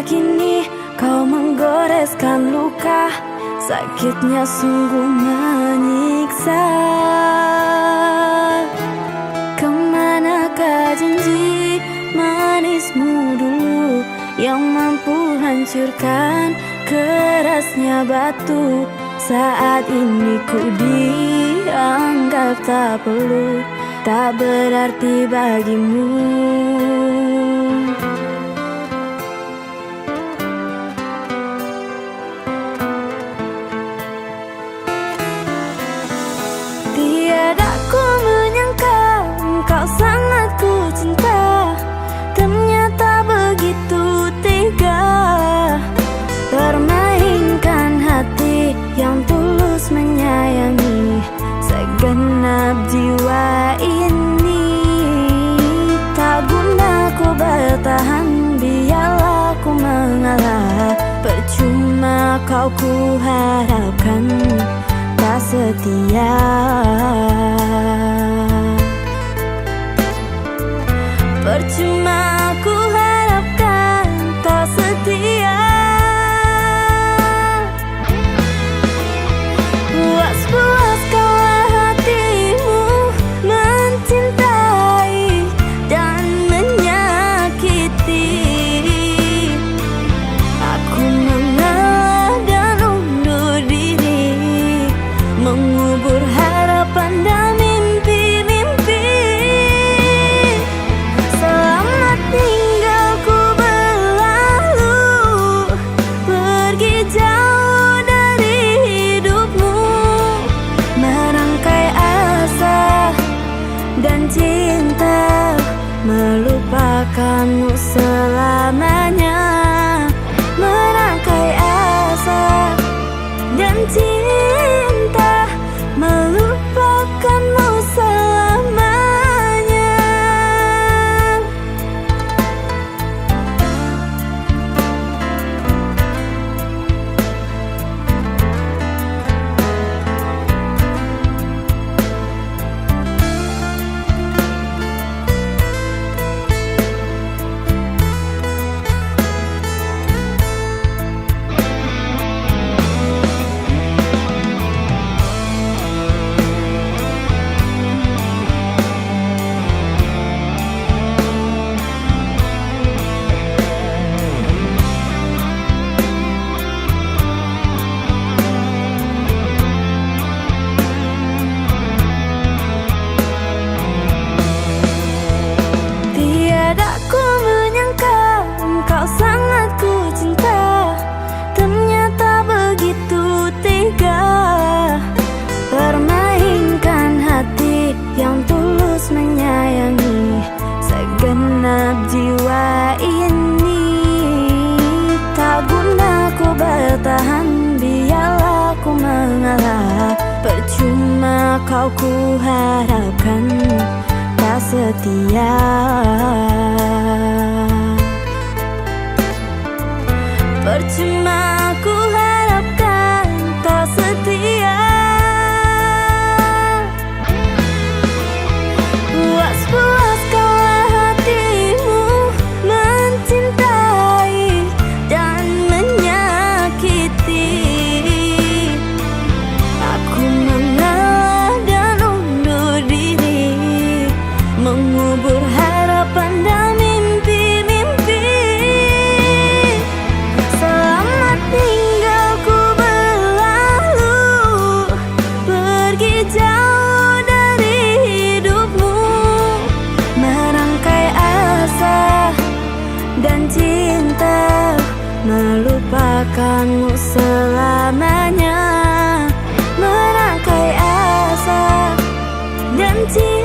kini kau menggoreskan luka, sakitnya sungguh menyiksa. Kemanakah janji manismu dulu yang mampu hancurkan kerasnya batu? Saat ini ku dianggap tak perlu, tak berarti bagimu. Tiada ku menyangka engkau sangat ku cinta, ternyata begitu tega permainkan hati yang tulus menyayangi segenap jiwa ini. Tak guna ku bertahan, biarlah ku mengalah, percuma kau ku harapkan tak setia. Percuma ku harapkan tak setia. Puas-puaskanlah hatimu mencintai dan menyakiti. Aku mengalah dan undur diri, mengubur harapan dan mimpi-mimpi. Selamat tinggal ku berlalu, pergi jauh dari hidupmu, merangkai asa dan cinta, melupakanmu selamanya. Merangkai asa dan cinta, melupakanmu selamanya. Menyayangi segenap jiwa ini. Tak guna ku bertahan, biarlah ku mengalah, percuma kau ku harapkan tak setia. Percuma ku harapkan tak setia. Puas-puaskanlah hatimu mencintai dan menyakiti. Aku mengalah dan undur diri, mengubur harapan dan mimpi-mimpi. Selamat tinggal ku berlalu, pergi jauh dari hidupmu, merangkai asa dan cinta, melupakanmu selamanya. Merangkai asa dan cinta.